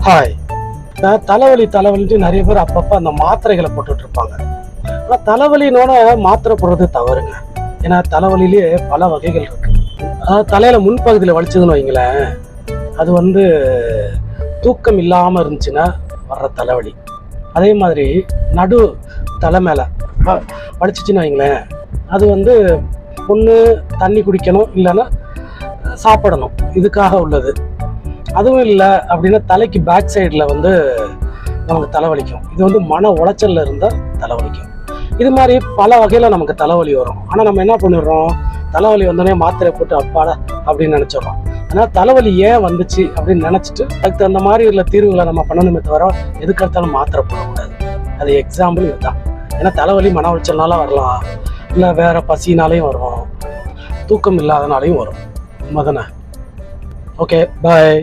Hi. தலைவலிட்டு நிறைய பேர் அப்பப்போ அந்த மாத்திரைகளை போட்டுட்டு இருப்பாங்க. ஆனால் தலைவலினோட மாத்திரை போடுறது தவறுங்க. ஏன்னா தலைவலியிலே பல வகைகள் இருக்கு. அதாவது தலையில முன்பகுதியில் வலிச்சதுன்னு வைங்களேன், அது தூக்கம் இல்லாமல் இருந்துச்சுன்னா வர்ற தலைவலி. அதே மாதிரி நடு தலை மேலே வலிச்சிச்சின்னு வைங்களேன், அது ஒன்று தண்ணி குடிக்கணும், இல்லைன்னா சாப்பிடணும், இதுக்காக உள்ளது. அதுவும் இல்லை அப்படின்னா தலைக்கு பேக் சைடில் நமக்கு தலைவலிக்கும். இது மன உளைச்சலில் இருந்தால் தலைவலிக்கும். இது மாதிரி பல வகையில் நமக்கு தலைவலி வரும். ஆனால் நம்ம என்ன பண்ணிடுறோம், தலைவலி வந்தோடனே மாத்திரை போட்டு அப்பாடா அப்படின்னு நினச்சிடுறோம். ஆனால் தலைவலி ஏன் வந்துச்சு அப்படின்னு நினச்சிட்டு அதுக்கு அந்த மாதிரி உள்ள தீர்வுகளை நம்ம பண்ணணுமே தவிர எதுக்கு எடுத்தாலும் மாத்திரை போடக்கூடாது. அது எக்ஸாம்பிள் இதுதான். ஏன்னா தலைவலி மன உளைச்சல்னால வரலாம், இல்லை வேற பசினாலையும் வரும், தூக்கம் இல்லாதனாலையும் வரும். மதன ஓகே, பாய்.